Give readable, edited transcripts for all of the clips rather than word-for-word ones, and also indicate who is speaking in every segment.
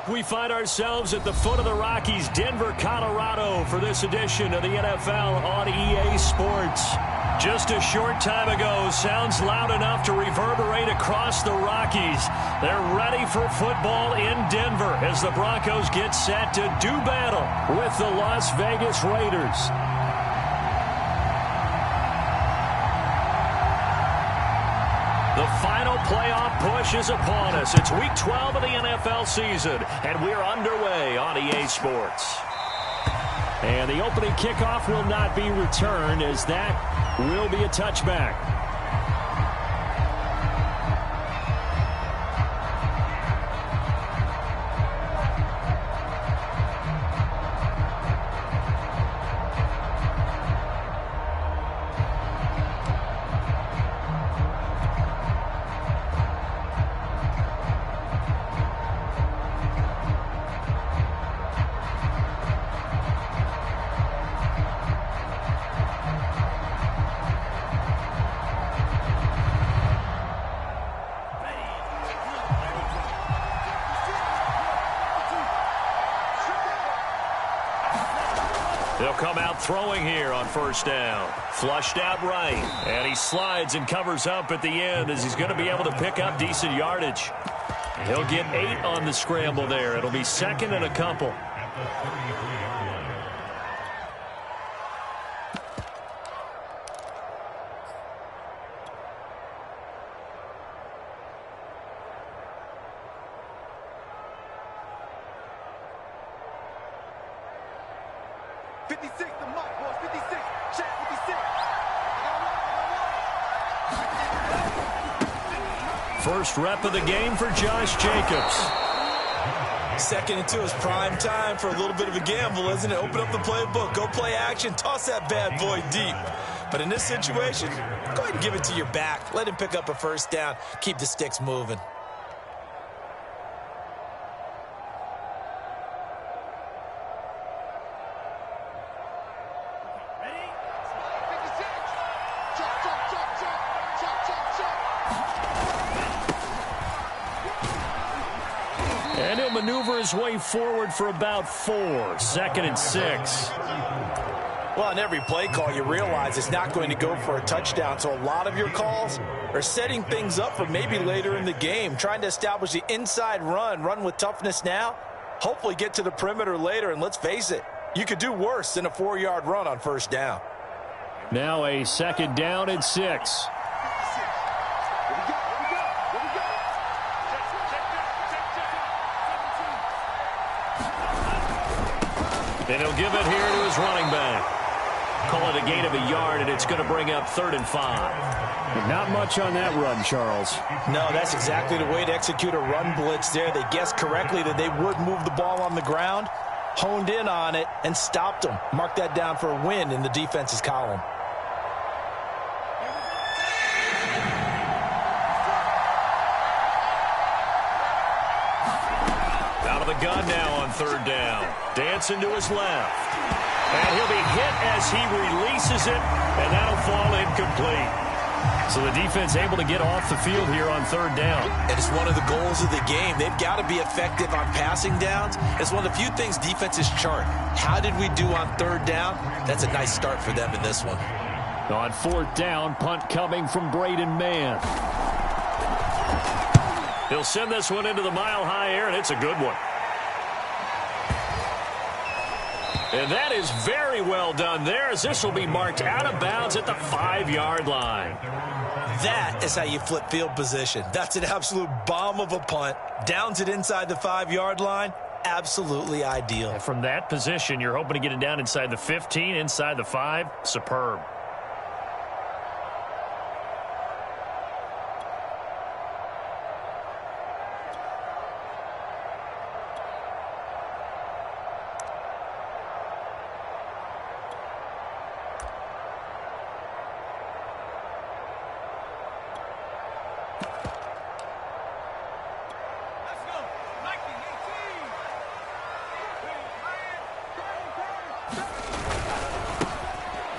Speaker 1: We find ourselves at the foot of the Rockies, Denver, Colorado, for this edition of the NFL on EA Sports. Just a short time ago, sounds loud enough to reverberate across the Rockies. They're ready for football in Denver as the Broncos get set to do battle with the Las Vegas Raiders. The final playoff push is upon us. It's Week 12 of the NFL season, and we're underway on EA Sports. And the opening kickoff will not be returned, as that will be a touchback. They'll come out throwing here on first down. Flushed out right. And he slides and covers up at the end as he's going to be able to pick up decent yardage. He'll get 8 on the scramble there. It'll be second and a couple. First rep of the game for Josh Jacobs.
Speaker 2: Second and 2 is prime time for a little bit of a gamble, isn't it? Open up the playbook, go play action, toss that bad boy deep. But in this situation, go ahead and give it to your back. Let him pick up a first down. Keep the sticks moving.
Speaker 1: And he'll maneuver his way forward for about 4. Second and 6.
Speaker 2: Well, on every play call, you realize it's not going to go for a touchdown. So a lot of your calls are setting things up for maybe later in the game, trying to establish the inside run with toughness now, hopefully get to the perimeter later. And let's face it, you could do worse than a 4-yard run on first down.
Speaker 1: Now a second down and 6. And he'll give it here to his running back. Call it a gain of a yard, and it's going to bring up 3rd and 5. Not much on that run, Charles.
Speaker 2: No, that's exactly the way to execute a run blitz there. They guessed correctly that they would move the ball on the ground, honed in on it, and stopped them. Mark that down for a win in the defense's column.
Speaker 1: Out of the gun now on 3rd down. Dancing to his left. And he'll be hit as he releases it, and that'll fall incomplete. So the defense able to get off the field here on 3rd down.
Speaker 2: And it's one of the goals of the game. They've got to be effective on passing downs. It's one of the few things defenses chart. How did we do on 3rd down? That's a nice start for them in this one.
Speaker 1: On 4th down, punt coming from Braden Mann. He'll send this one into the mile-high air, and it's a good one. And that is very well done there, as this will be marked out of bounds at the 5-yard line.
Speaker 2: That is how you flip field position. That's an absolute bomb of a punt. Downs it inside the 5-yard line. Absolutely ideal.
Speaker 1: And from that position, you're hoping to get it down inside the 15, inside the 5. Superb.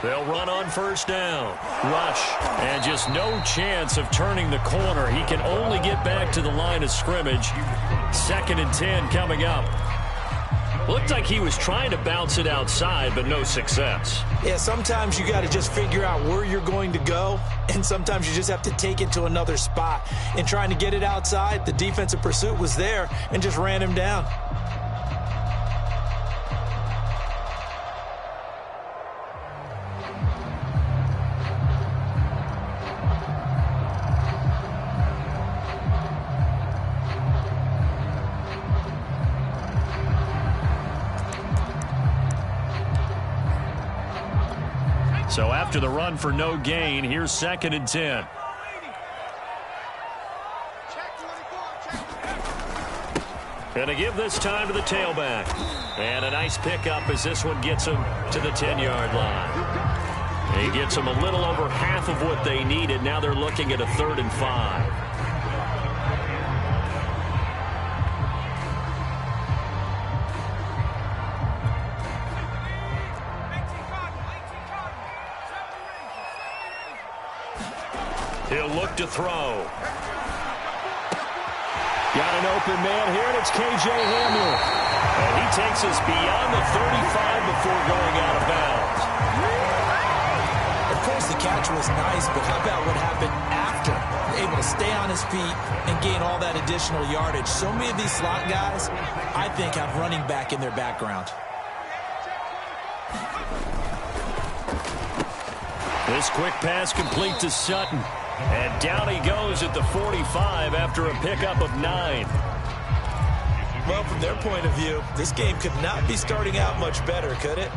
Speaker 1: They'll run on first down. Rush. And just no chance of turning the corner. He can only get back to the line of scrimmage. 2nd and 10 coming up. Looked like he was trying to bounce it outside, but no success.
Speaker 2: Yeah, sometimes you got to just figure out where you're going to go, and sometimes you just have to take it to another spot. In trying to get it outside, the defensive pursuit was there and just ran him down.
Speaker 1: So after the run for no gain, here's 2nd and 10. Going to give this time to the tailback. And a nice pickup as this one gets him to the 10-yard line. He gets them a little over half of what they needed. Now they're looking at a 3rd and 5. He'll look to throw. Got an open man here, and it's K.J. Hamler. And he takes us beyond the 35 before going out of bounds.
Speaker 2: Of course, the catch was nice, but how about what happened after? Able to stay on his feet and gain all that additional yardage. So many of these slot guys, I think, have running back in their background.
Speaker 1: This quick pass complete to Sutton. And down he goes at the 45 after a pickup of 9.
Speaker 2: Well, from their point of view, this game could not be starting out much better, could it?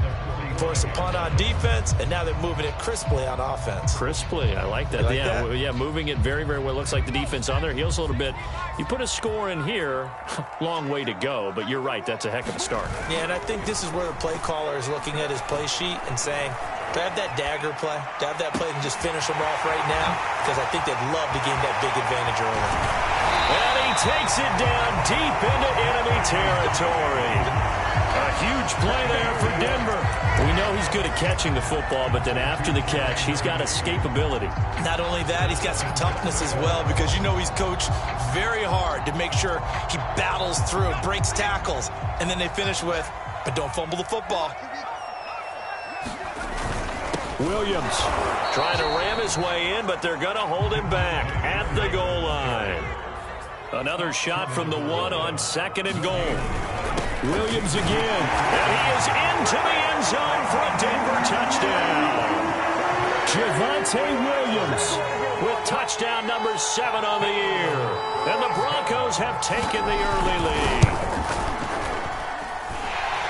Speaker 2: Force a punt on defense, and now they're moving it crisply on offense.
Speaker 1: Crisply, I like that. Yeah, moving it very, very well. Looks like the defense on their heels a little bit. You put a score in here, long way to go, but you're right, that's a heck of a start.
Speaker 2: Yeah, and I think this is where the play caller is looking at his play sheet and saying, to have that dagger play, to have that play and just finish them off right now, because I think they'd love to gain that big advantage early.
Speaker 1: And he takes it down deep into enemy territory. A huge play there for Denver. We know he's good at catching the football, but then after the catch, he's got escapability.
Speaker 2: Not only that, he's got some toughness as well, because you know he's coached very hard to make sure he battles through, breaks tackles, and then they finish with, but don't fumble the football.
Speaker 1: Williams trying to ram his way in, but they're going to hold him back at the goal line. Another shot from the 1 on 2nd and goal. Williams again, and he is into the end zone for a Denver touchdown. Javonte Williams with touchdown number 7 on the year. And the Broncos have taken the early lead.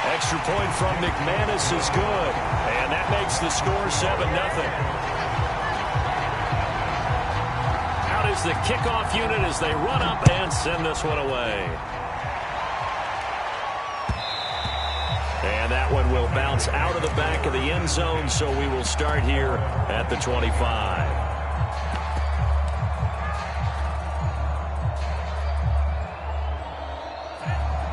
Speaker 1: Extra point from McManus is good, and that makes the score 7-0. Out is the kickoff unit as they run up and send this one away. And that one will bounce out of the back of the end zone, so we will start here at the 25.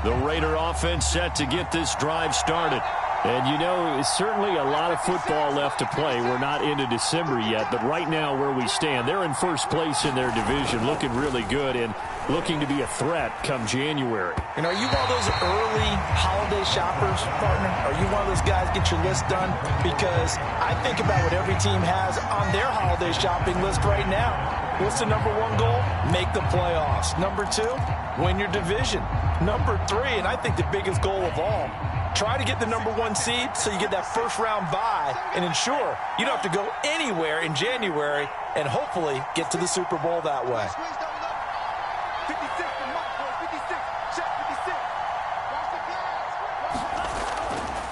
Speaker 1: The Raider offense set to get this drive started. And, you know, it's certainly a lot of football left to play. We're not into December yet, but right now where we stand, they're in first place in their division, looking really good and looking to be a threat come January.
Speaker 2: And are you one of those early holiday shoppers, partner? Are you one of those guys get your list done? Because I think about what every team has on their holiday shopping list right now. What's the number 1 goal? Make the playoffs. Number 2, win your division. Number 3, and I think the biggest goal of all, try to get the number 1 seed so you get that first-round bye and ensure you don't have to go anywhere in January and hopefully get to the Super Bowl that way.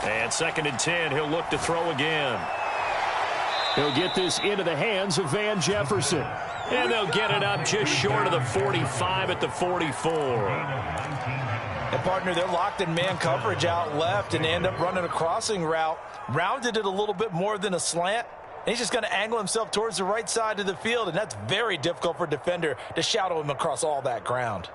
Speaker 1: And 2nd and 10, he'll look to throw again. He'll get this into the hands of Van Jefferson. And they'll get it up just short of the 45 at the 44.
Speaker 2: And, partner, they're locked in man coverage out left and end up running a crossing route. Rounded it a little bit more than a slant. And he's just going to angle himself towards the right side of the field, and that's very difficult for a defender to shadow him across all that ground.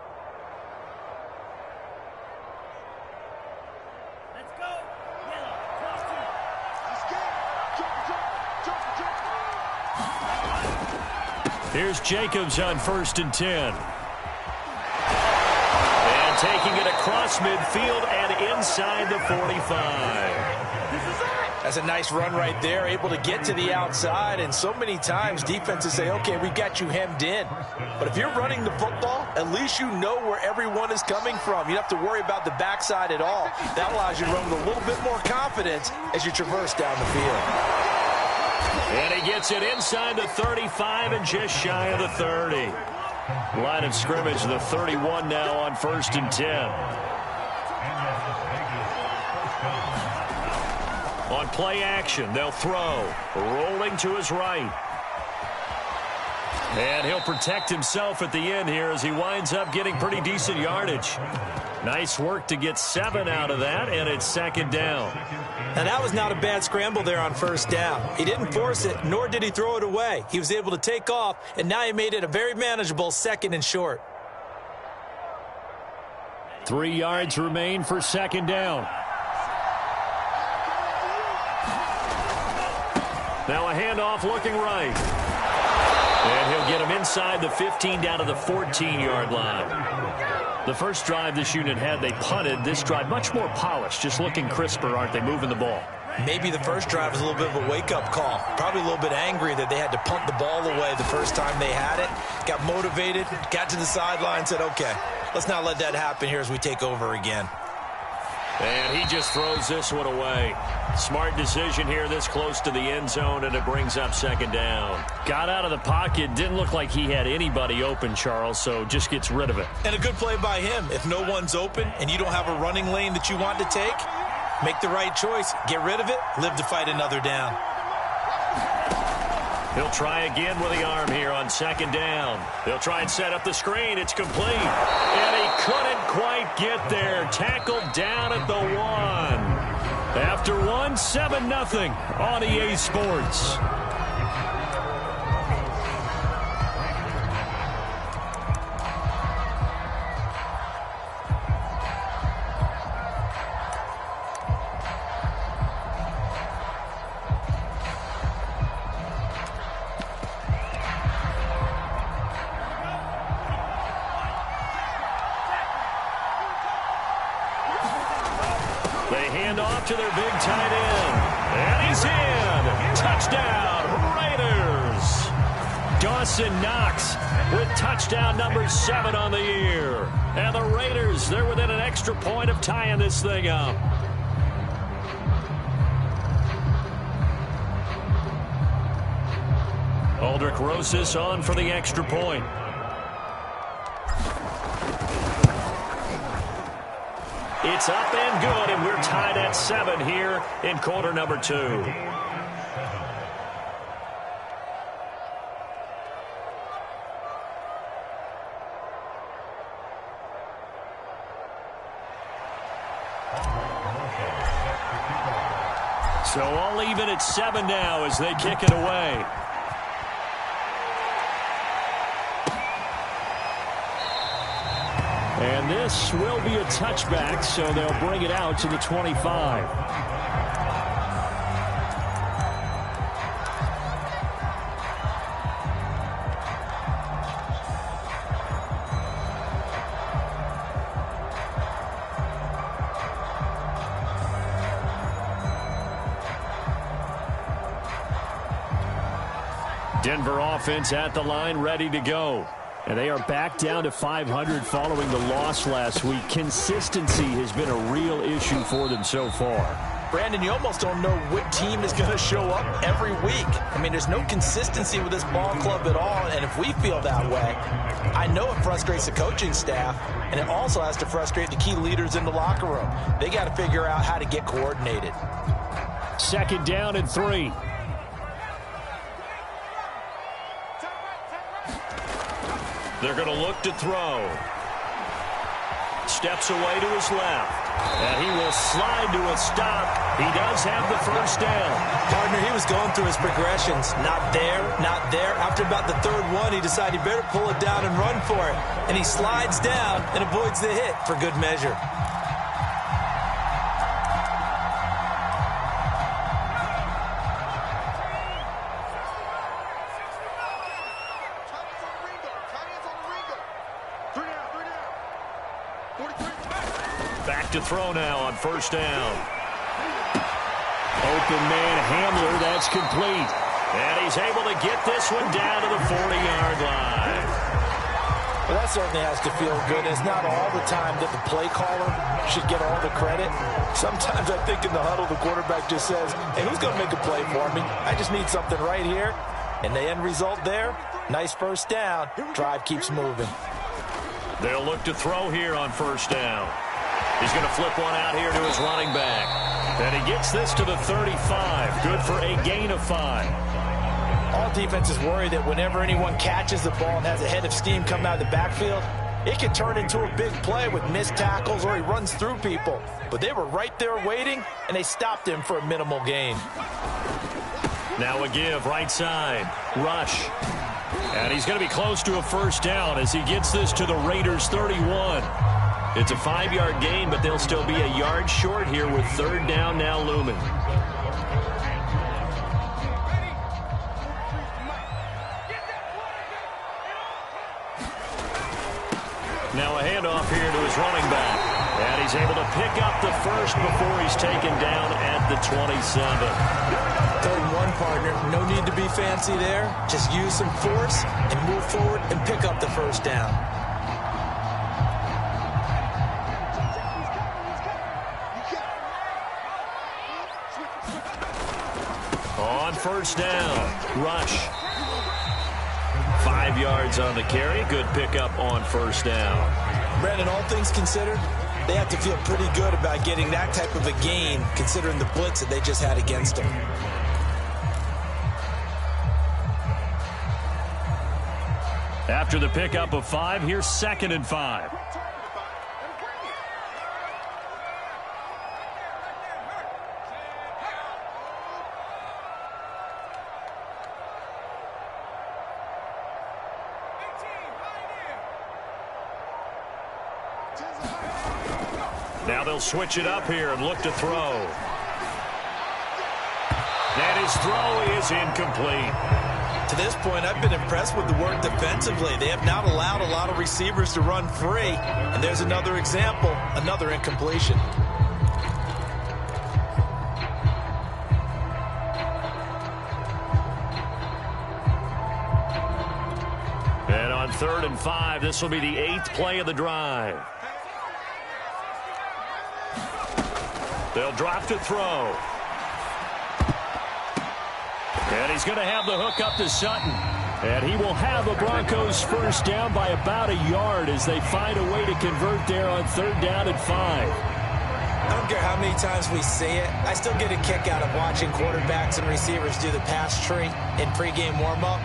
Speaker 1: Here's Jacobs on 1st and 10. And taking it across midfield and inside the 45.
Speaker 2: That's a nice run right there, able to get to the outside. And so many times defenses say, okay, we got you hemmed in. But if you're running the football, at least you know where everyone is coming from. You don't have to worry about the backside at all. That allows you to run with a little bit more confidence as you traverse down the field.
Speaker 1: And he gets it inside the 35 and just shy of the 30. Line of scrimmage, the 31 now on 1st and 10. On play action, they'll throw. Rolling to his right. And he'll protect himself at the end here as he winds up getting pretty decent yardage. Nice work to get 7 out of that, and it's 2nd down.
Speaker 2: And that was not a bad scramble there on 1st down. He didn't force it, nor did he throw it away. He was able to take off, and now he made it a very manageable 2nd and short.
Speaker 1: 3 yards remain for 2nd down. Now a handoff looking right. And he'll get him inside the 15 down to the 14-yard line. The first drive this unit had, they punted. This drive much more polished, just looking crisper, aren't they, moving the ball?
Speaker 2: Maybe the first drive was a little bit of a wake-up call. Probably a little bit angry that they had to punt the ball away the first time they had it. Got motivated, got to the sideline, said, okay, let's not let that happen here as we take over again.
Speaker 1: And he just throws this one away. Smart decision here this close to the end zone, and it brings up 2nd down. Got out of the pocket. Didn't look like he had anybody open, Charles, so just gets rid of it.
Speaker 2: And a good play by him. If no one's open and you don't have a running lane that you want to take, make the right choice. Get rid of it. Live to fight another down.
Speaker 1: He'll try again with the arm here on 2nd down. They'll try and set up the screen. It's complete. And he couldn't quite get there. Tackled down at the 1. After 1, 7-0 on EA Sports. They hand off to their big tight end. And he's in. Touchdown, Raiders. Dawson Knox with touchdown number 7 on the year. And the Raiders, they're within an extra point of tying this thing up. Aldrich Rosas on for the extra point. It's up and good, and we're tied at 7 here in quarter number 2. So all even at 7 now as they kick it away. And this will be a touchback, so they'll bring it out to the 25. Denver offense at the line, ready to go. And they are back down to 500 following the loss last week. Consistency has been a real issue for them so far.
Speaker 2: Brandon, you almost don't know what team is going to show up every week. I mean, there's no consistency with this ball club at all, and if we feel that way, I know it frustrates the coaching staff, and it also has to frustrate the key leaders in the locker room. They got to figure out how to get coordinated.
Speaker 1: 2nd down and 3. They're going to look to throw. Steps away to his left. And he will slide to a stop. He does have the first down.
Speaker 2: Partner, he was going through his progressions. Not there, not there. After about the 3rd one, he decided he better pull it down and run for it. And he slides down and avoids the hit for good measure.
Speaker 1: look to throw now on first down. Open man Hamler, that's complete. And he's able to get this one down to the 40-yard line.
Speaker 2: Well, that certainly has to feel good. It's not all the time that the play caller should get all the credit. Sometimes I think in the huddle, the quarterback just says, hey, who's going to make a play for me? I just need something right here. And the end result there, nice first down. Drive keeps moving.
Speaker 1: They'll look to throw here on first down. He's going to flip one out here to his running back. And he gets this to the 35. Good for a gain of 5.
Speaker 2: All defenses worry that whenever anyone catches the ball and has a head of steam come out of the backfield, it can turn into a big play with missed tackles or he runs through people. But they were right there waiting, and they stopped him for a minimal gain.
Speaker 1: Now a give, right side. Rush. And he's going to be close to a first down as he gets this to the Raiders' 31. It's a 5-yard gain, but they'll still be a yard short here with third down now looming. Now a handoff here to his running back. And he's able to pick up the first before he's taken down at the 27.
Speaker 2: 3rd and 1, partner. No need to be fancy there. Just use some force and move forward and pick up the first down.
Speaker 1: On first down, Rush. 5 yards on the carry. Good pickup on first down.
Speaker 2: Brandon, all things considered, they have to feel pretty good about getting that type of a gain, considering the blitz that they just had against them.
Speaker 1: After the pickup of 5, here's 2nd and 5. Now they'll switch it up here and look to throw. And his throw is incomplete.
Speaker 2: To this point, I've been impressed with the work defensively. They have not allowed a lot of receivers to run free. And there's another example, another incompletion.
Speaker 1: And on 3rd and 5, this will be the 8th play of the drive. They'll drop to throw. And he's going to have the hook up to Sutton. And he will have the Broncos first down by about a yard as they find a way to convert there on 3rd down and 5.
Speaker 2: I don't care how many times we say it. I still get a kick out of watching quarterbacks and receivers do the pass tree in pregame warm-up.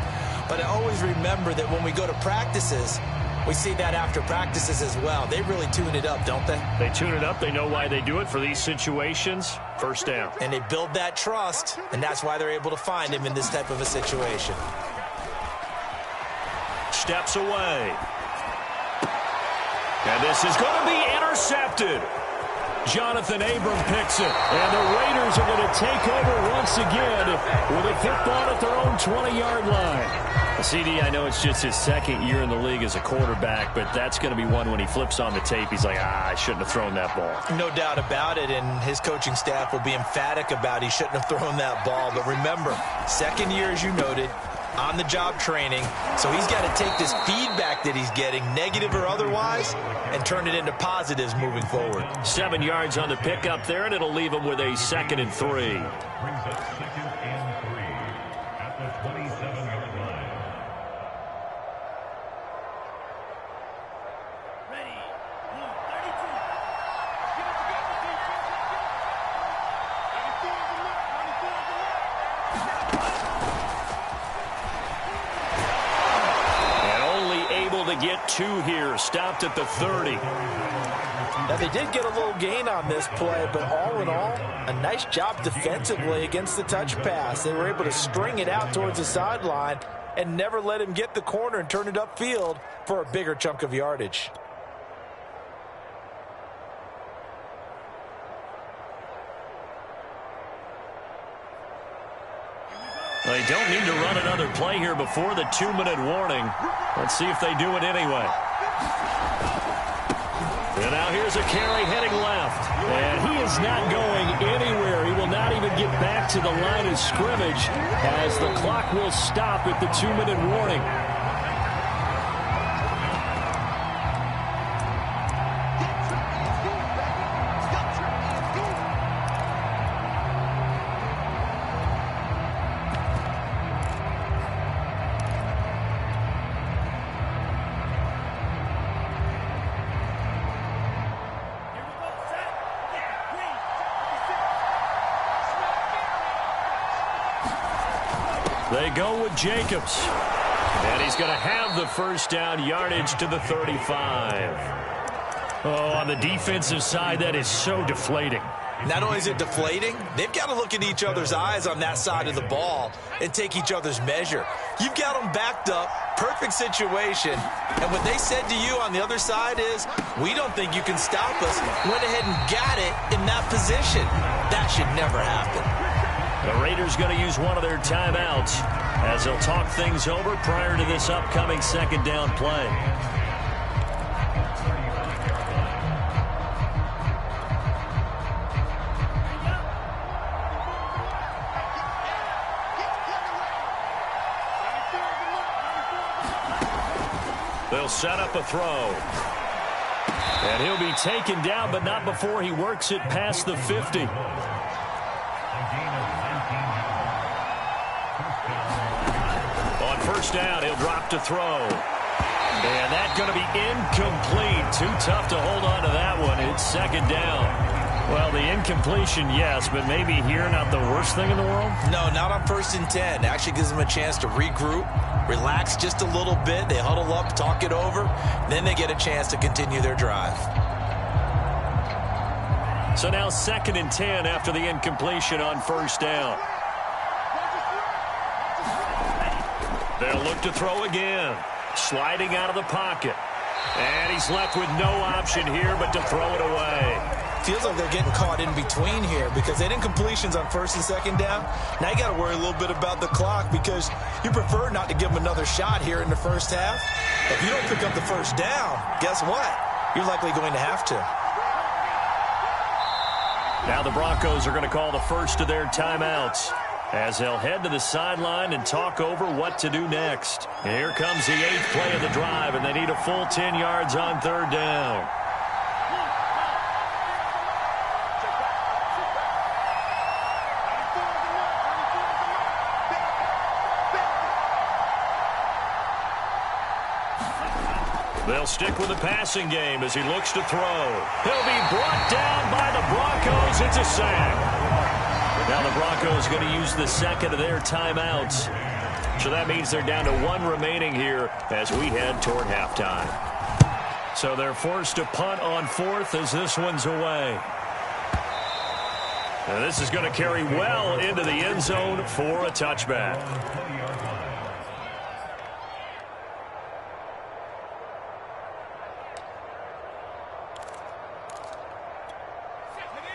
Speaker 2: But I always remember that when we go to practices, we see that after practices as well. They really tune it up, don't they?
Speaker 1: They tune it up. They know why they do it for these situations. First down.
Speaker 2: And they build that trust, and that's why they're able to find him in this type of a situation.
Speaker 1: Steps away. And this is going to be intercepted. Jonathan Abram picks it. And the Raiders are going to take over once again with a football at their own 20-yard line. CD, I know it's just his 2nd year in the league as a quarterback, but that's going to be one when he flips on the tape. He's like, I shouldn't have thrown that ball.
Speaker 2: No doubt about it, and his coaching staff will be emphatic about he shouldn't have thrown that ball. But remember, 2nd year, as you noted, on-the-job training. So he's got to take this feedback that he's getting, negative or otherwise, and turn it into positives moving forward.
Speaker 1: 7 yards on the pickup there, and it'll leave him with a 2nd and 3. Get 2 here, stopped at the 30.
Speaker 2: Now, they did get a little gain on this play, but all in all, a nice job defensively against the touch pass. They were able to string it out towards the sideline and never let him get the corner and turn it upfield for a bigger chunk of yardage.
Speaker 1: They don't need to run another play here before the 2-minute warning. Let's see if they do it anyway. And now here's a carry heading left. And he is not going anywhere. He will not even get back to the line of scrimmage as the clock will stop at the 2-minute warning. They go with Jacobs. And he's going to have the first down, yardage to the 35. Oh, on the defensive side, that is so deflating.
Speaker 2: Not only is it deflating, they've got to look at each other's eyes on that side of the ball and take each other's measure. You've got them backed up, perfect situation, and what they said to you on the other side is, we don't think you can stop us. Went ahead and got it in that position. That should never happen.
Speaker 1: The Raiders going to use one of their timeouts as they'll talk things over prior to this upcoming second down play. They'll set up a throw. And he'll be taken down, but not before he works it past the 50. First down, he'll drop to throw. And that's going to be incomplete. Too tough to hold on to that one. It's second down. Well, the incompletion, yes, but maybe here not the worst thing in the world?
Speaker 2: No, not on 1st and 10. Actually gives them a chance to regroup, relax just a little bit. They huddle up, talk it over. Then they get a chance to continue their drive.
Speaker 1: So now 2nd and 10 after the incompletion on first down. They'll look to throw again. Sliding out of the pocket. And he's left with no option here but to throw it away.
Speaker 2: Feels like they're getting caught in between here because they did incompletions on 1st and 2nd down. Now you got to worry a little bit about the clock because you prefer not to give them another shot here in the first half. If you don't pick up the first down, guess what? You're likely going to have to.
Speaker 1: Now the Broncos are going to call the first of their timeouts as they'll head to the sideline and talk over what to do next. And here comes the 8th play of the drive, and they need a full 10 yards on 3rd down. They'll stick with the passing game as he looks to throw. He'll be brought down by the Broncos. It's a sack. Now the Broncos going to use the second of their timeouts. So that means they're down to 1 remaining here as we head toward halftime. So they're forced to punt on 4th as this one's away. And this is going to carry well into the end zone for a touchback.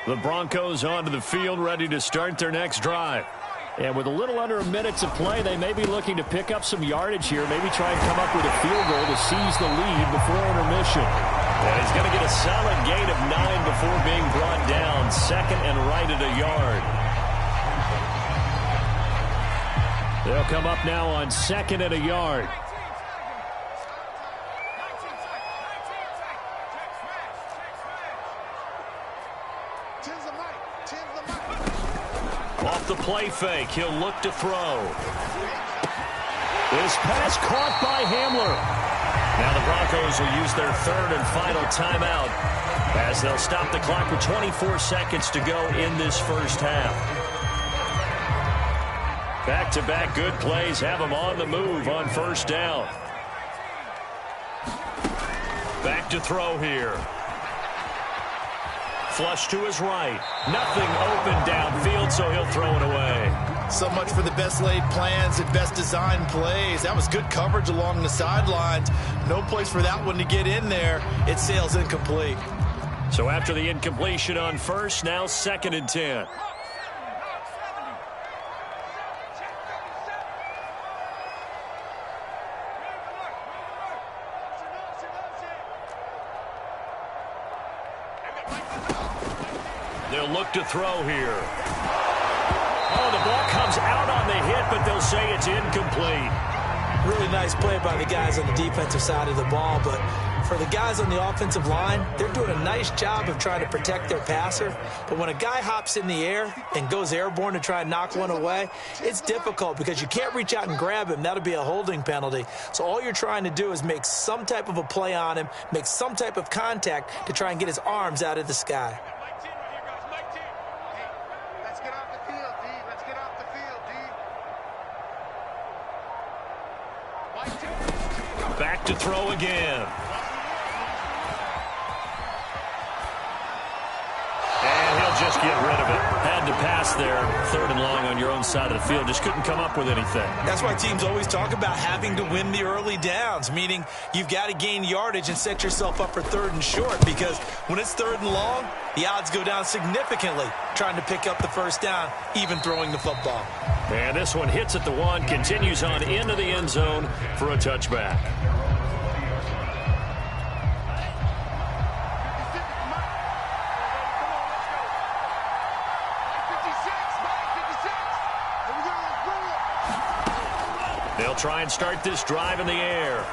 Speaker 1: The Broncos onto the field, ready to start their next drive. And with a little under a minute to play, they may be looking to pick up some yardage here, maybe try and come up with a field goal to seize the lead before intermission. And he's going to get a solid gain of 9 before being brought down, 2nd and right at a yard. They'll come up now on 2nd and a yard. Off the play fake, he'll look to throw. This pass caught by Hamler. Now the Broncos will use their 3rd and final timeout as they'll stop the clock with 24 seconds to go in this first half. Back-to-back good plays have them on the move on 1st down. Back to throw here. Flush to his right. Nothing open downfield, so he'll throw it away.
Speaker 2: So much for the best laid plans and best designed plays. That was good coverage along the sidelines. No place for that one to get in there. It sails incomplete.
Speaker 1: So after the incompletion on 1st, now 2nd and 10. look to throw here. Oh, the ball comes out on the hit, but they'll say it's incomplete.
Speaker 2: Really nice play by the guys on the defensive side of the ball, but for the guys on the offensive line, they're doing a nice job of trying to protect their passer. But when a guy hops in the air and goes airborne to try and knock one away, it's difficult because you can't reach out and grab him. That'll be a holding penalty. So all you're trying to do is make some type of a play on him, make some type of contact to try and get his arms out of the sky.
Speaker 1: Back to throw again. And he'll just get rid of it. Had to pass there, 3rd and long on your own side of the field. Just couldn't come up with anything.
Speaker 2: That's why teams always talk about having to win the early downs, meaning you've got to gain yardage and set yourself up for 3rd and short, because when it's 3rd and long, the odds go down significantly trying to pick up the first down, even throwing the football.
Speaker 1: And this one hits at the 1, continues on into the end zone for a touchback. They'll try and start this drive in the air.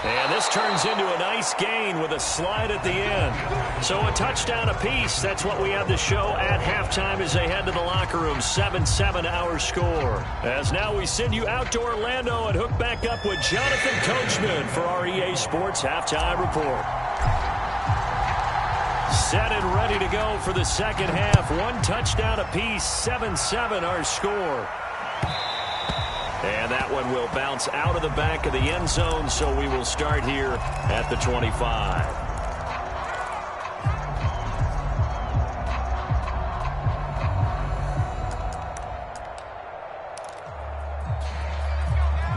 Speaker 1: And this turns into a nice gain with a slide at the end. So a touchdown apiece. That's what we have to show at halftime as they head to the locker room. 7-7 our score. As now we send you out to Orlando and hook back up with Jonathan Coachman for our EA Sports Halftime Report. Set and ready to go for the second half. 1 touchdown apiece. 7-7 our score. And that one will bounce out of the back of the end zone, so we will start here at the 25.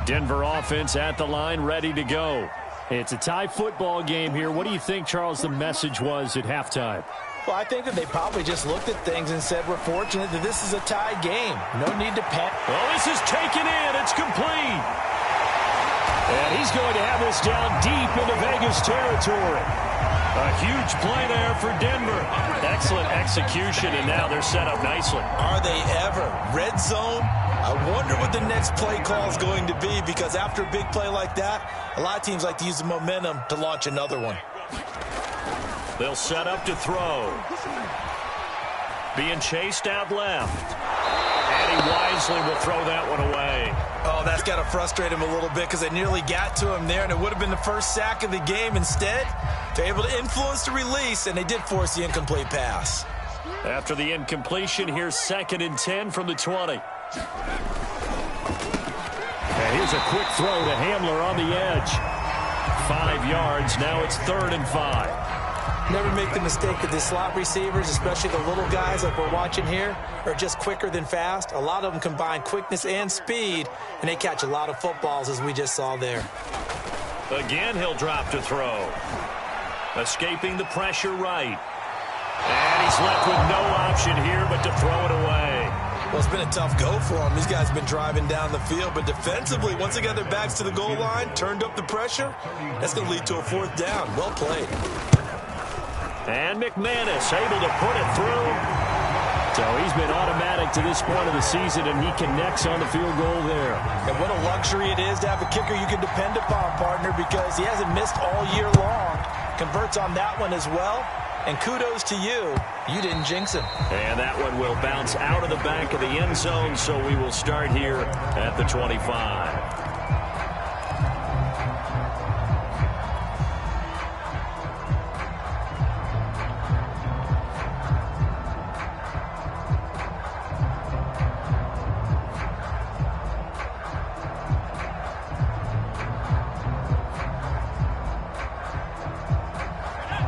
Speaker 1: Denver offense at the line, ready to go. It's a tie football game here. What do you think, Charles, the message was at halftime?
Speaker 2: Well, I think that they probably just looked at things and said, we're fortunate that this is a tie game. No need to panic.
Speaker 1: Well, this is taken in. It's complete. And he's going to have this down deep into Vegas territory. A huge play there for Denver. Excellent execution, and now they're set up nicely.
Speaker 2: Are they ever? Red zone? I wonder what the next play call is going to be, because after a big play like that, a lot of teams like to use the momentum to launch another one.
Speaker 1: They'll set up to throw. Being chased out left. And he wisely will throw that one away.
Speaker 2: Oh, that's got to frustrate him a little bit, because they nearly got to him there, and it would have been the first sack of the game. Instead, they're able to influence the release, and they did force the incomplete pass.
Speaker 1: After the incompletion, here's 2nd and 10 from the 20. And here's a quick throw to Hamler on the edge. 5 yards. Now it's 3rd and 5.
Speaker 2: Never make the mistake that the slot receivers, especially the little guys like we're watching here, are just quicker than fast. A lot of them combine quickness and speed, and they catch a lot of footballs, as we just saw there.
Speaker 1: Again, he'll drop to throw. Escaping the pressure right. And he's left with no option here but to throw it away.
Speaker 2: Well, it's been a tough go for them. These guys have been driving down the field, but defensively, once they got their backs to the goal line, turned up the pressure, that's going to lead to a 4th down. Well played.
Speaker 1: And McManus able to put it through. So he's been automatic to this point of the season, and he connects on the field goal there.
Speaker 2: And what a luxury it is to have a kicker you can depend upon, partner, because he hasn't missed all year long. Converts on that one as well. And kudos to you. You didn't jinx him.
Speaker 1: And that one will bounce out of the back of the end zone, so we will start here at the 25.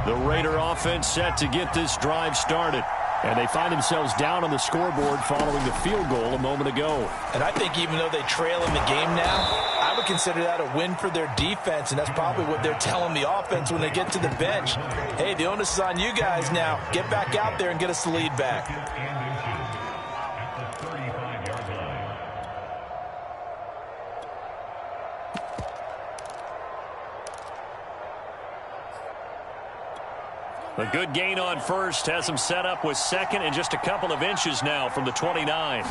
Speaker 1: The Raider offense set to get this drive started. And they find themselves down on the scoreboard following the field goal a moment ago.
Speaker 2: And I think even though they trail in the game now, I would consider that a win for their defense, and that's probably what they're telling the offense when they get to the bench. Hey, the onus is on you guys now. Get back out there and get us the lead back.
Speaker 1: A good gain on first has him set up with second and just a couple of inches now from the 29.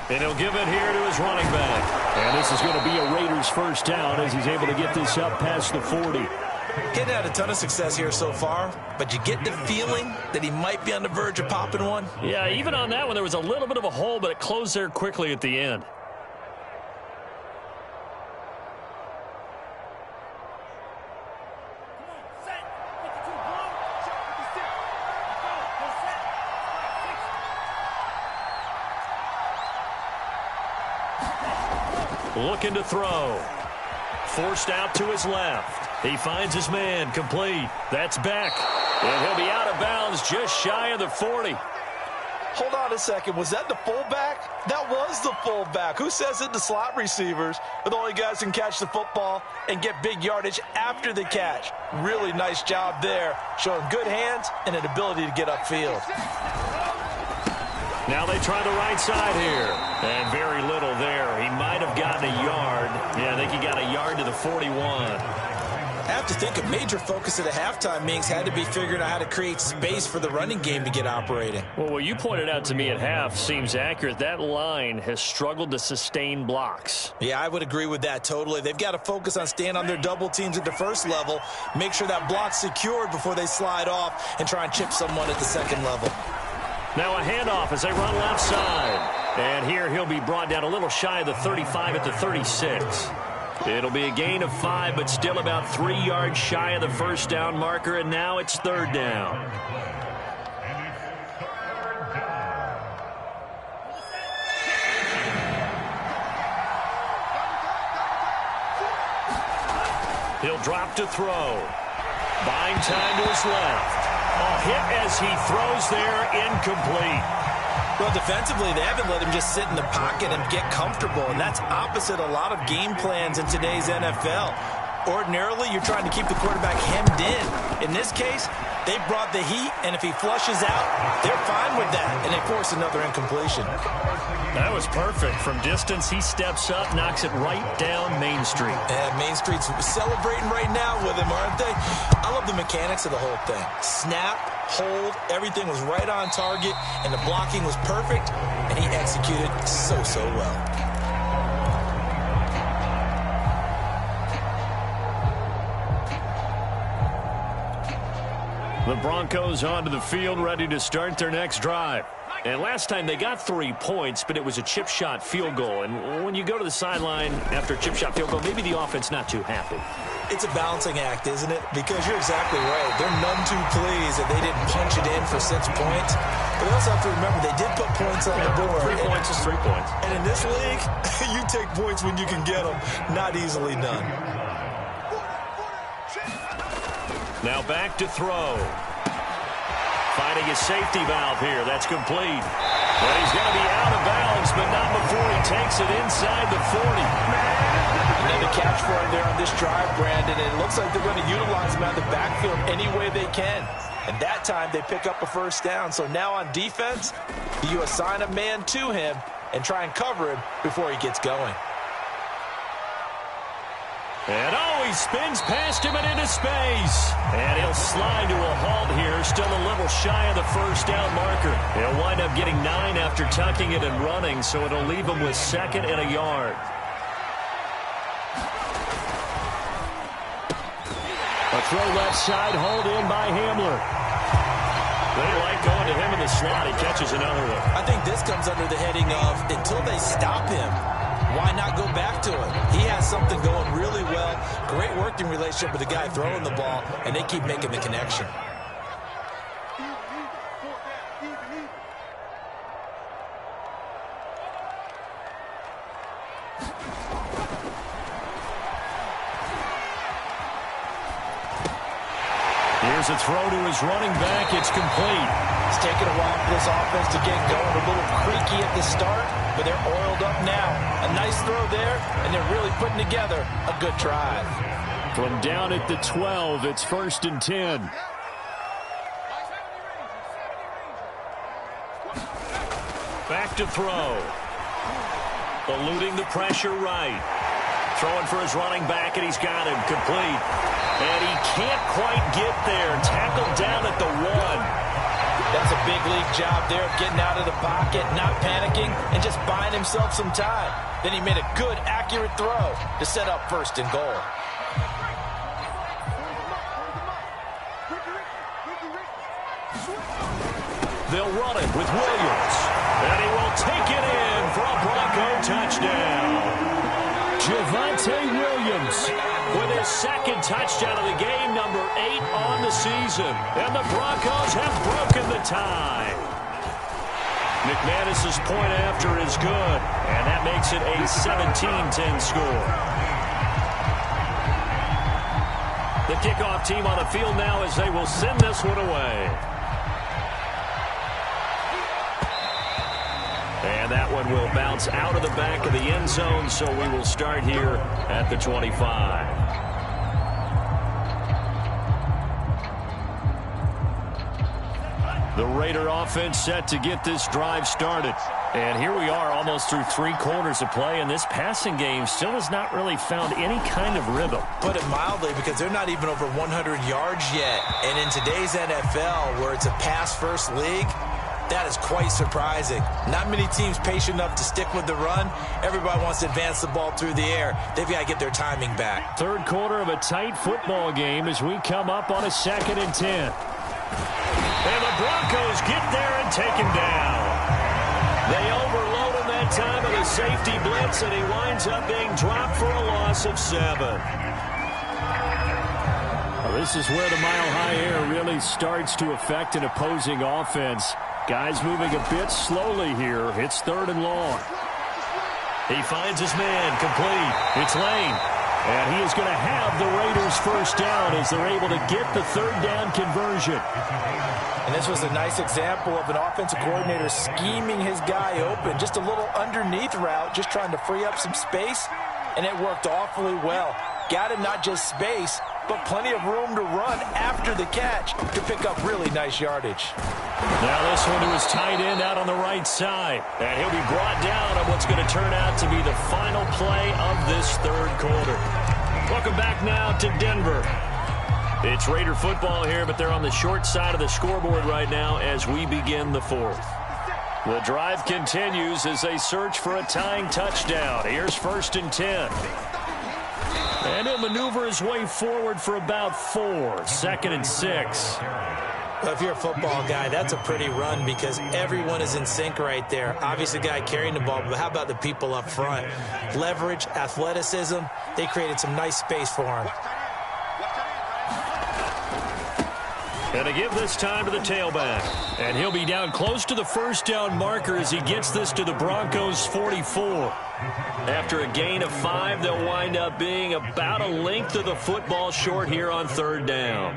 Speaker 1: And he'll give it here to his running back. And this is going to be a Raiders first down as he's able to get this up past the 40.
Speaker 2: He's had a ton of success here so far, but you get the feeling that he might be on the verge of popping one.
Speaker 1: Yeah, even on that one, there was a little bit of a hole, but it closed there quickly at the end. Looking to throw. Forced out to his left. He finds his man, complete. That's Beck. And he'll be out of bounds just shy of the 40.
Speaker 2: Hold on a second. Was that the fullback? That was the fullback. Who says it? The slot receivers are the only guys who can catch the football and get big yardage after the catch. Really nice job there, showing good hands and an ability to get upfield.
Speaker 1: Now they try the right side here. And very little there. He might have gotten a yard. Yeah, I think he got a yard to the 41.
Speaker 2: I have to think a major focus of the halftime meetings had to be figuring out how to create space for the running game to get operating.
Speaker 1: Well, what you pointed out to me at half seems accurate. That line has struggled to sustain blocks.
Speaker 2: Yeah, I would agree with that totally. They've got to focus on staying on their double teams at the first level, make sure that block's secured before they slide off and try and chip someone at the second level.
Speaker 1: Now a handoff as they run left side. And here he'll be brought down a little shy of the 35 at the 36. It'll be a gain of 5, but still about 3 yards shy of the first down marker, and now it's third down. He'll drop to throw. Buying time to his left. A hit as he throws there, incomplete.
Speaker 2: Well, defensively, they haven't let him just sit in the pocket and get comfortable, and that's opposite a lot of game plans in today's NFL. Ordinarily, you're trying to keep the quarterback hemmed in. In this case, they brought the heat, and if he flushes out, they're fine with that, and they force another incompletion.
Speaker 1: That was perfect. From distance, he steps up, knocks it right down Main Street.
Speaker 2: And Main Street's celebrating right now with him, aren't they? I love the mechanics of the whole thing. Snap, hold, everything was right on target, and the blocking was perfect, and he executed so well.
Speaker 1: The Broncos onto the field, ready to start their next drive. And last time they got 3 points, but it was a chip shot field goal. And when you go to the sideline after a chip shot field goal, maybe the offense not too happy.
Speaker 2: It's a balancing act, isn't it? Because you're exactly right. They're none too pleased that they didn't punch it in for 6 points. But they also have to remember they did put points on the board.
Speaker 1: 3 points is 3 points.
Speaker 2: And in this league, you take points when you can get them. Not easily done.
Speaker 1: Now back to throw. Finding his safety valve here. That's complete. But he's going to be out of bounds, but not before he takes it inside the 40.
Speaker 2: Another catch for him there on this drive, Brandon. And it looks like they're going to utilize him out of the backfield any way they can. And that time they pick up a first down. So now on defense, you assign a man to him and try and cover him before he gets going.
Speaker 1: And he spins past him and into space. And he'll slide to a halt here, still a little shy of the first down marker. He'll wind up getting 9 after tucking it and running, so it'll leave him with 2nd and a yard. A throw left side, hauled in by Hamler. They like going to him in the slot. He catches another one.
Speaker 2: I think this comes under the heading of until they stop him, why not go back to him? He has something going really well. Great working relationship with the guy throwing the ball, and they keep making the connection.
Speaker 1: Here's a throw to his running back. It's complete.
Speaker 2: It's taken a while for this offense to get going. A little creaky at the start, but they're oiled up now. A nice throw there, and they're really putting together a good drive.
Speaker 1: From down at the 12, it's 1st and 10. Back to throw. Eluding the pressure right. Throwing for his running back, and he's got him complete. And he can't quite get there. Tackled down at the 1.
Speaker 2: That's a big league job there of getting out of the pocket, not panicking, and just buying himself some time. Then he made a good, accurate throw to set up 1st and goal.
Speaker 1: They'll run it with Williams. And he will take it in for a Bronco touchdown. Javonte Williams with his 2nd touchdown of the game, number 8 on the season. And the Broncos have broken the tie. McManus's point after is good, and that makes it a 17-10 score. The kickoff team on the field now as they will send this one away. And that one will bounce out of the back of the end zone, so we will start here at the 25. The Raider offense set to get this drive started. And here we are almost through 3 quarters of play, and this passing game still has not really found any kind of rhythm.
Speaker 2: Put it mildly, because they're not even over 100 yards yet. And in today's NFL, where it's a pass-first league, that is quite surprising. Not many teams patient enough to stick with the run. Everybody wants to advance the ball through the air. They've got to get their timing back.
Speaker 1: 3rd quarter of a tight football game as we come up on a 2nd and 10. And the Broncos get there and take him down. They overload him that time with a safety blitz, and he winds up being dropped for a loss of 7. Well, this is where the mile-high air really starts to affect an opposing offense. Guys moving a bit slowly here. It's 3rd and long. He finds his man complete. It's Lane. And he is going to have the Raiders' 1st down as they're able to get the 3rd down conversion.
Speaker 2: And this was a nice example of an offensive coordinator scheming his guy open. Just a little underneath route, just trying to free up some space. And it worked awfully well. Got him not just space, but plenty of room to run after the catch to pick up really nice yardage.
Speaker 1: Now this one to his tight end out on the right side. And he'll be brought down on what's going to turn out to be the final play of this 3rd quarter. Welcome back now to Denver. It's Raider football here, but they're on the short side of the scoreboard right now as we begin the 4th. The drive continues as they search for a tying touchdown. Here's 1st and 10. And he'll maneuver his way forward for about 4. 2nd and 6.
Speaker 2: Well, if you're a football guy, that's a pretty run because everyone is in sync right there. Obviously, the guy carrying the ball, but how about the people up front? Leverage, athleticism, they created some nice space for him.
Speaker 1: And to give this time to the tailback. And he'll be down close to the 1st down marker as he gets this to the Broncos' 44. After a gain of 5, they'll wind up being about a length of the football short here on 3rd down.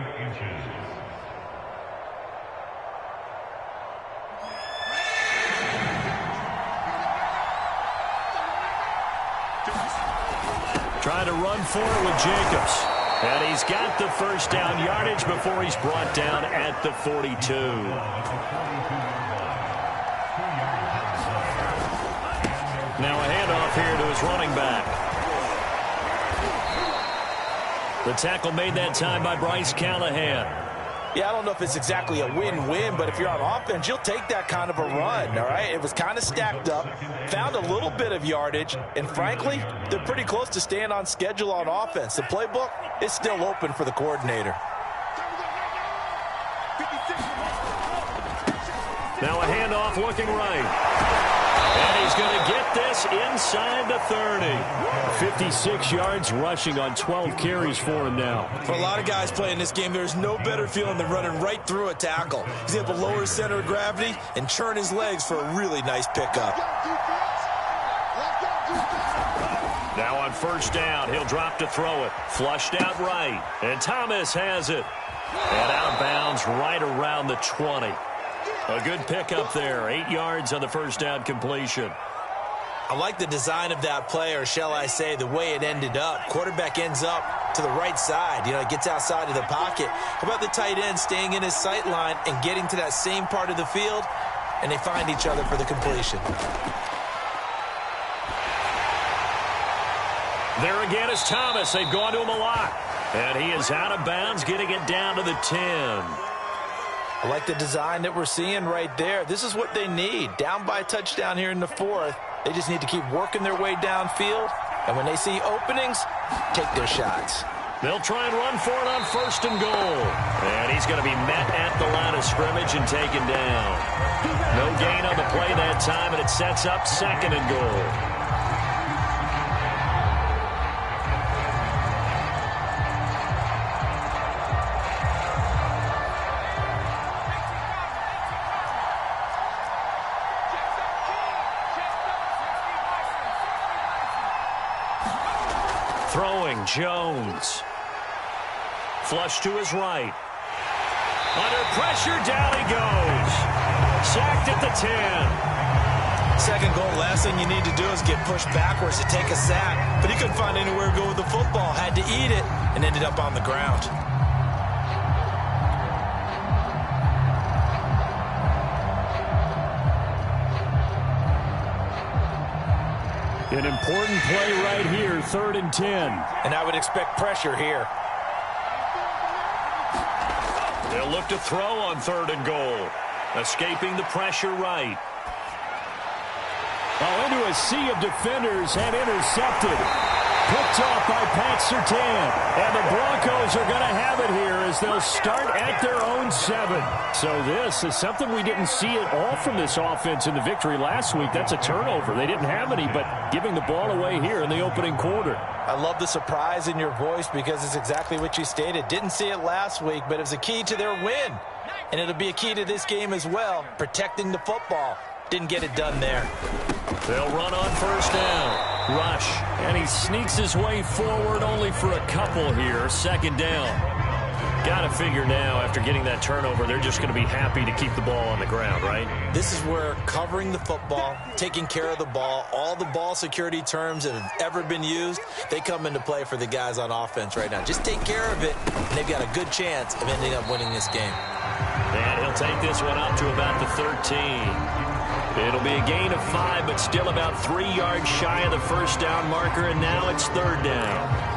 Speaker 1: Trying to run for it with Jacobs. And he's got the 1st down yardage before he's brought down at the 42. Now a handoff here to his running back. The tackle made that time by Bryce Callahan.
Speaker 2: Yeah, I don't know if it's exactly a win-win, but if you're on offense, you'll take that kind of a run, all right? It was kind of stacked up, found a little bit of yardage, and frankly, they're pretty close to staying on schedule on offense. The playbook is still open for the coordinator.
Speaker 1: Now a handoff looking right. And he's going to get this inside the 30. 56 yards rushing on 12 carries for him now.
Speaker 2: For a lot of guys playing this game, there's no better feeling than running right through a tackle. He's able to lower his center of gravity and churn his legs for a really nice pickup.
Speaker 1: Now on 1st down, he'll drop to throw it. Flushed out right. And Thomas has it. And out of bounds right around the 20. A good pickup there. 8 yards on the 1st down completion.
Speaker 2: I like the design of that play, or shall I say the way it ended up. Quarterback ends up to the right side. You know, it gets outside of the pocket. How about the tight end staying in his sight line and getting to that same part of the field, and they find each other for the completion.
Speaker 1: There again is Thomas. They've gone to him a lot. And he is out of bounds, getting it down to the 10.
Speaker 2: I like the design that we're seeing right there. This is what they need. Down by a touchdown here in the fourth. They just need to keep working their way downfield. And when they see openings, take their shots.
Speaker 1: They'll try and run for it on 1st and goal. And he's going to be met at the line of scrimmage and taken down. No gain on the play that time, and it sets up 2nd and goal. Throwing, Jones. Flush to his right. Under pressure, down he goes. Sacked at the 10.
Speaker 2: 2nd goal, last thing you need to do is get pushed backwards to take a sack. But he couldn't find anywhere to go with the football. Had to eat it and ended up on the ground.
Speaker 1: An important play right here, 3rd and 10.
Speaker 2: And I would expect pressure here.
Speaker 1: They'll look to throw on 3rd and goal. Escaping the pressure right. Oh, into a sea of defenders and intercepted. Picked off by Pat Surtain. And the Broncos are going to have it here as they'll start at their own 7. So this is something we didn't see at all from this offense in the victory last week. That's a turnover. They didn't have any, but giving the ball away here in the opening quarter.
Speaker 2: I love the surprise in your voice because it's exactly what you stated. Didn't see it last week, but it was a key to their win. And it'll be a key to this game as well, protecting the football. Didn't get it done there.
Speaker 1: They'll run on 1st down. Rush, and he sneaks his way forward only for a couple here. 2nd down. Got to figure now, after getting that turnover, they're just going to be happy to keep the ball on the ground, right?
Speaker 2: This is where covering the football, taking care of the ball, all the ball security terms that have ever been used, they come into play for the guys on offense right now. Just take care of it, and they've got a good chance of ending up winning this game.
Speaker 1: And he'll take this one up to about the 13. It'll be a gain of 5, but still about 3 yards shy of the 1st down marker, and now it's 3rd down.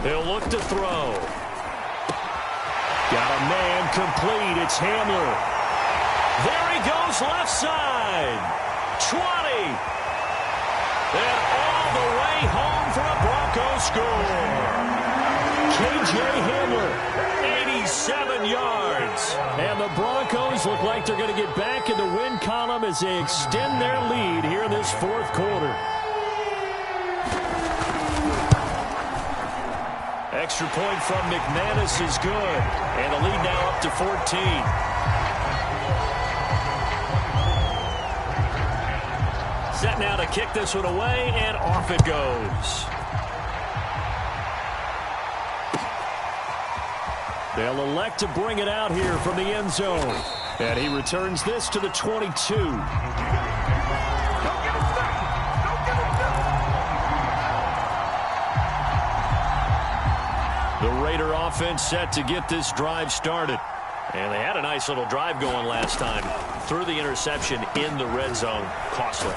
Speaker 1: They'll look to throw. Got a man complete. It's Hamler. There he goes, left side. 20. And all the way home for a Broncos score. K.J. Hamler, 87 yards. And the Broncos look like they're going to get back in the win column as they extend their lead here in this 4th quarter. Extra point from McManus is good. And the lead now up to 14. Set now to kick this one away, and off it goes. They'll elect to bring it out here from the end zone. And he returns this to the 22. The Raider offense set to get this drive started. And they had a nice little drive going last time. Threw the interception in the red zone. Costly.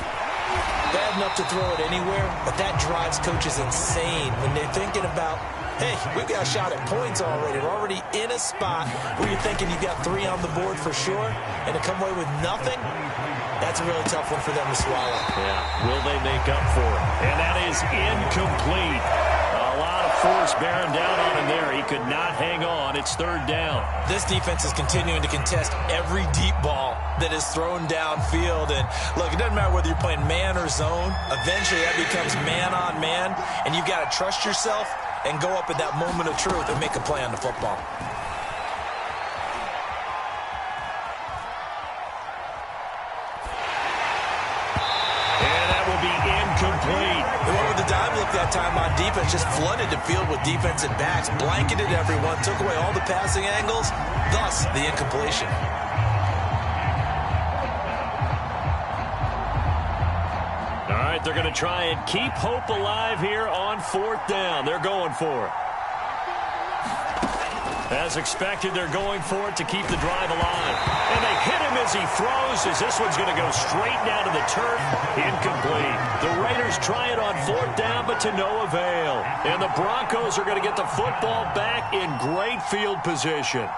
Speaker 2: Bad enough to throw it anywhere, but that drives coaches insane when they're thinking about, hey, we've got a shot at points already. We're already in a spot where you're thinking you've got 3 on the board for sure, and to come away with nothing, that's a really tough one for them to swallow.
Speaker 1: Yeah, will they make up for it? And that is incomplete. A lot of force bearing down on him there. He could not hang on. It's 3rd down.
Speaker 2: This defense is continuing to contest every deep ball that is thrown downfield. And look, it doesn't matter whether you're playing man or zone. Eventually that becomes man on man, and you've got to trust yourself and go up at that moment of truth and make a play on the football.
Speaker 1: And that will be incomplete.
Speaker 2: They went with the dive look that time on defense, just flooded the field with defensive backs, blanketed everyone, took away all the passing angles, thus the incompletion.
Speaker 1: All right, they're going to try and keep hope alive here on 4th down. They're going for it. As expected, they're going for it to keep the drive alive. And they hit him as he throws, as this one's going to go straight down to the turf. Incomplete. The Raiders try it on 4th down, but to no avail. And the Broncos are going to get the football back in great field position.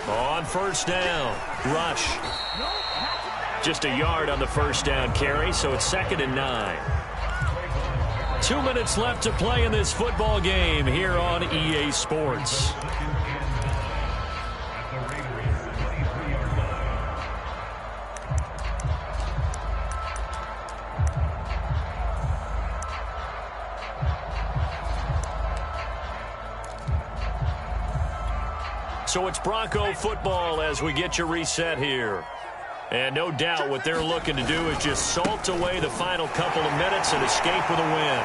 Speaker 1: On 1st down, rush. Just a yard on the 1st down carry, so it's 2nd and 9. 2 minutes left to play in this football game here on EA Sports. So it's Bronco football as we get you reset here. And no doubt what they're looking to do is just salt away the final couple of minutes and escape with a win.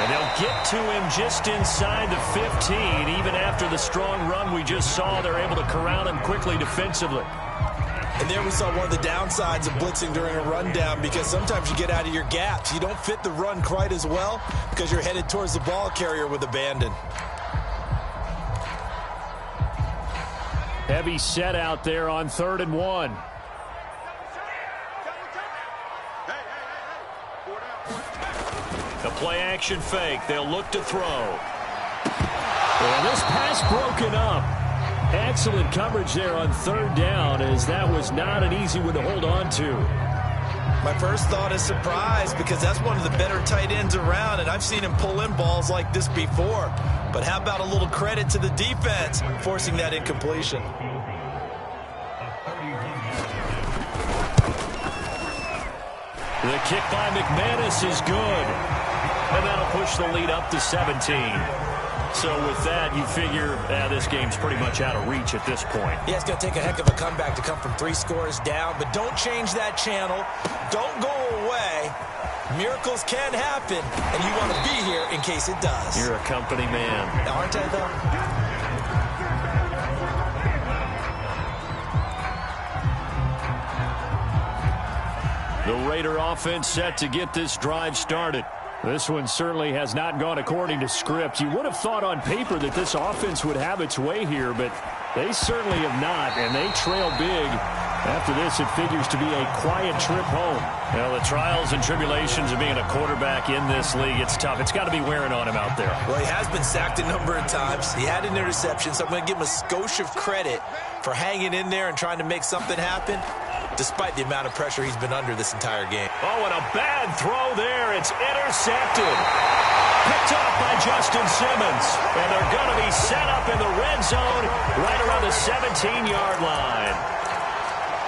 Speaker 1: And they'll get to him just inside the 15. Even after the strong run we just saw, they're able to corral him quickly defensively.
Speaker 2: And there we saw one of the downsides of blitzing during a rundown, because sometimes you get out of your gaps. You don't fit the run quite as well because you're headed towards the ball carrier with abandon.
Speaker 1: Heavy set out there on 3rd and 1. The play action fake. They'll look to throw. And this pass broken up. Excellent coverage there on 3rd down, as that was not an easy one to hold on to.
Speaker 2: My first thought is surprise, because that's one of the better tight ends around, and I've seen him pull in balls like this before. But how about a little credit to the defense forcing that incompletion?
Speaker 1: The kick by McManus is good. And that'll push the lead up to 17. So with that, you figure this game's pretty much out of reach at this point.
Speaker 2: Yeah, it's going to take a heck of a comeback to come from 3 scores down. But don't change that channel. Don't go away. Miracles can happen, and you want to be here in case it does.
Speaker 1: You're a company man.
Speaker 2: Aren't I, though?
Speaker 1: The Raider offense set to get this drive started. This one certainly has not gone according to script. You would have thought on paper that this offense would have its way here, but they certainly have not, and they trail big. After this, it figures to be a quiet trip home. Well, the trials and tribulations of being a quarterback in this league, it's tough. It's got to be wearing on him out there.
Speaker 2: Well, he has been sacked a number of times. He had an interception, so I'm going to give him a skosh of credit for hanging in there and trying to make something happen, despite the amount of pressure he's been under this entire game.
Speaker 1: Oh, and a bad throw there. It's intercepted. Picked off by Justin Simmons. And they're going to be set up in the red zone right around the 17-yard line.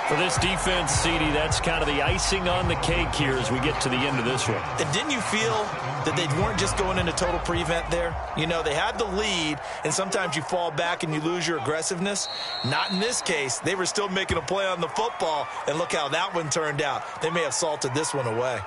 Speaker 1: For this defense, CD, that's kind of the icing on the cake here as we get to the end of this one.
Speaker 2: And didn't you feel that they weren't just going into total prevent there? You know, they had the lead, and sometimes you fall back and you lose your aggressiveness. Not in this case. They were still making a play on the football, and look how that one turned out. They may have salted this one away.